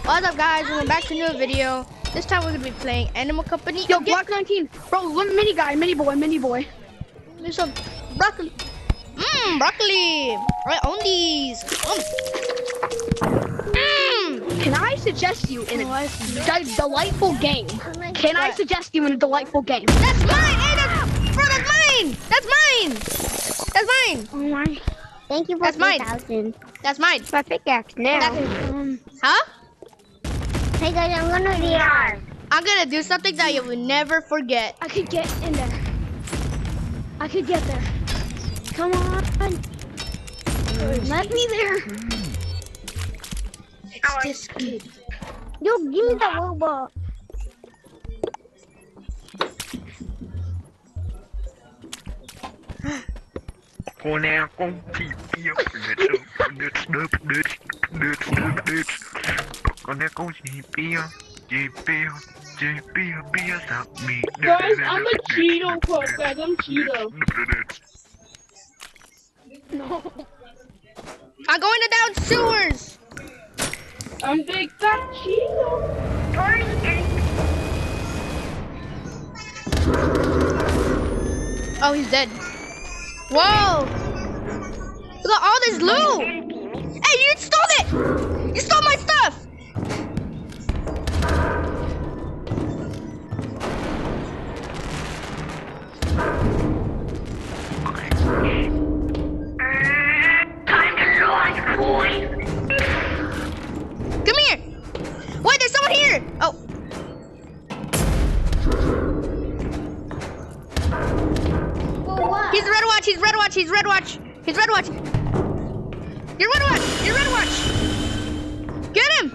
What's up, guys? Welcome back to a new video. This time we're gonna be playing Animal Company. Yo, Block 19. Bro, mini guy, mini boy. There's some broccoli. Broccoli. I own these. Can I suggest you in a delightful game? Can I suggest you in a delightful game? That's mine. Hey, that's mine. That's mine. That's mine. Oh my. Thank you for That's mine. 3,000. That's mine. My pickaxe now. Huh? Hey guys, I'm gonna VR. I'm gonna do something that you will never forget. I could get in there. I could get there. Come on. Let me there. It's this kid. Yo, give me the robot. Con nào con thì bia con nào con gì bia stop me. Guys, I'm a Cheeto pup, guys. I'm Cheeto. No. I'm going to down sewers. I'm big fat Cheeto. Oh, he's dead. Whoa! Look at all this loot! Hey, you stole it! You stole my stuff! Come here! Wait, there's someone here! Oh. He's red watch, he's red watch, he's red watch. He's red watch. You're red watch, you're red watch. Get him!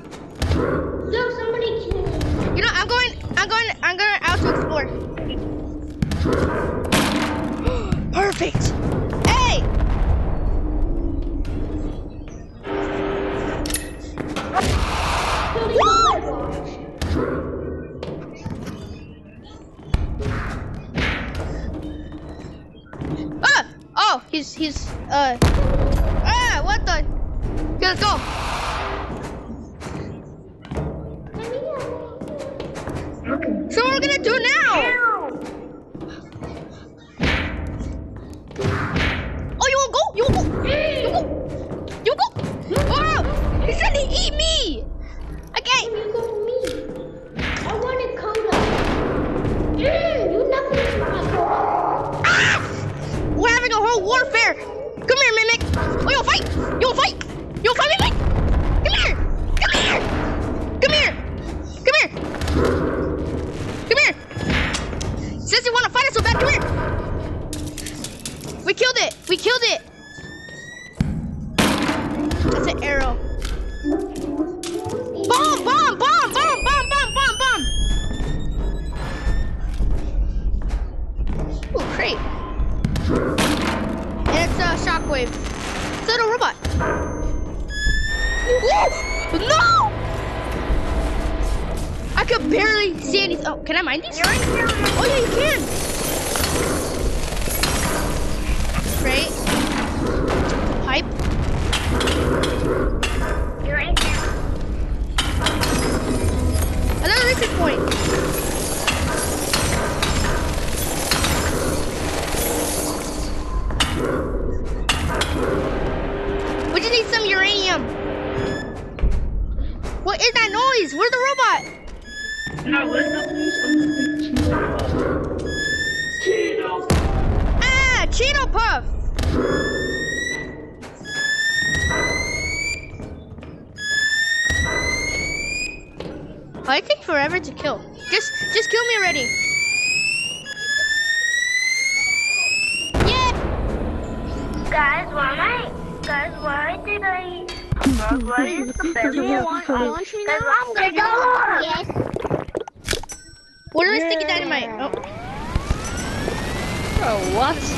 Yo, somebody kill me. You know, I'm going out to explore. Perfect. Hey! Oh, he's what the? Okay, let's go. So what we're gonna do now? Oh, you won't go? You won't go? You go? Oh, he's trying to eat me. Okay. You go to me. I wanted Coda. You nothing Ah! We're having a whole warfare. Come here, Mimic. Oh, you'll fight. You'll fight. You'll fight, Mimic. Come here. Come here. Come here. Come here. Come here. Since you want to fight us so bad, come here. We killed it. We killed it. That's an arrow. Bomb, bomb, bomb, bomb, bomb, bomb, bomb, bomb. Ooh, crate. And it's a shockwave. It's a little robot. Whoa! No! I could barely see anything. Oh, can I mine these? Oh yeah, you can. Great. Pipe. Another research point. We just need some uranium. What is that noise? Where's the robot? Now let's not do something Cheeto. Ah, Cheeto Puff. Why it take forever to kill? Just kill me already. Yeah. Guys, why did I? What is the best? I'm gonna go. Yes. What are we sticking dynamite? Oh. Bro, what's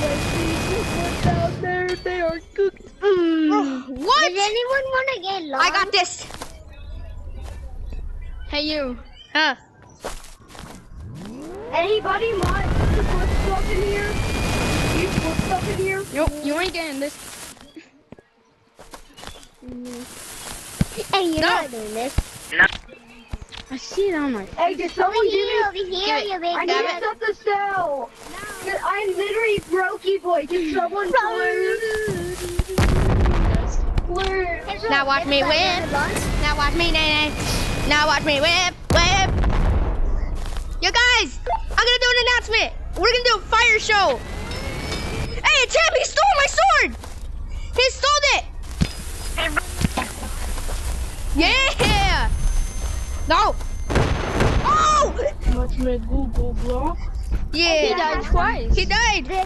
down there? They are cooked. What? Does anyone want to get lost? I got this. Hey, you. Huh? Anybody want to put stuff in here? You put stuff in here? You ain't getting this. Hey, you're not doing this. No. I see it on my. Hey, did someone give me over here, you big I guy? need something to sell. I literally broke you, boy. Did someone Now watch me whip. Now watch me nay. Now watch me whip. You guys, I'm gonna do an announcement. We're gonna do a fire show. Hey, Tim, he stole my sword. He stole it. Yeah. No. Oh. Let's make Google block. Yeah. He died twice. He died. Hey,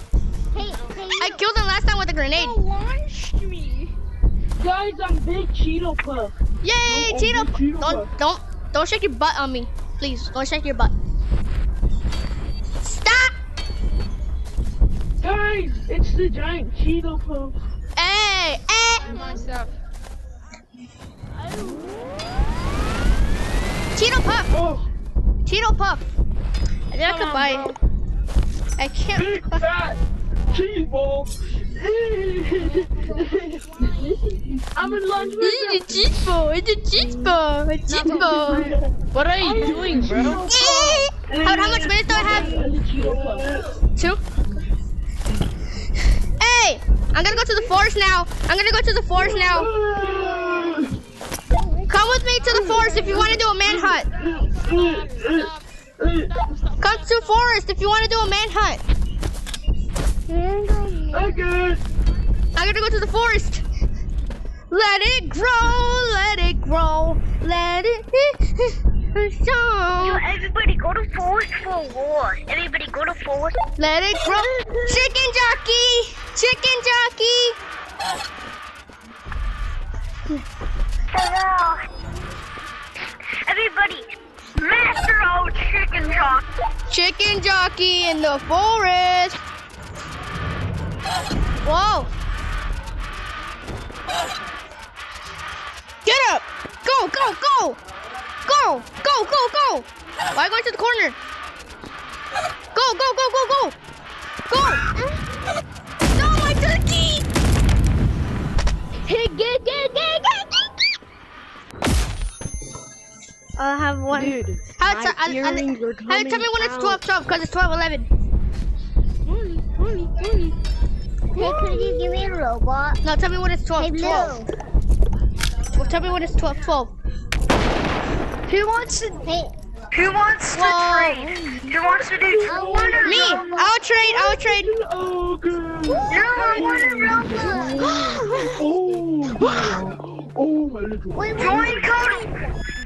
I killed him last time with a grenade. launched me. Guys, I'm Big Cheeto Puff. Yay, Oh, Cheeto. Cheeto Don't shake your butt on me, please. Don't shake your butt. Stop. Guys, it's the giant Cheeto Puff. Hey. Myself. Cheeto Puff. Oh, Cheeto Puff. I think I could buy it. I can't. big fat cheese ball. I'm in lunch with It's a cheese ball. It's a cheese ball. A cheese ball. What are you doing, bro? How much minutes do I have? Two. Hey, I'm gonna go to the forest now. Come with me to the forest if you want to do a manhunt. Come to the forest if you want to do a manhunt. Okay. I'm gonna go to the forest. Let it grow, let it grow, let it show. everybody go to forest for war. Everybody go to forest. Let it grow. Chicken jockey, chicken jockey. Hello. Everybody, master old chicken jock. Chicken jockey in the forest. Whoa. Get up. Go, go, go. Go, go, go, go. Why are you going to the corner? Go, go, go, go, go. Go. No, my turkey. I'll have one. Dude, How, my tell me earrings are when it's coming 12:12 because it's 12:11. Hey, could you give me a robot? No, tell me when it's Hey, 12:12. Blue. Well, tell me when it's 12:12. Who wants to? Hey, Who wants to Whoa. trade? Who wants to do? I want a Me, robot. I'll trade. Okay. No, I want a robot. Oh, my little. Wait, Join Cody.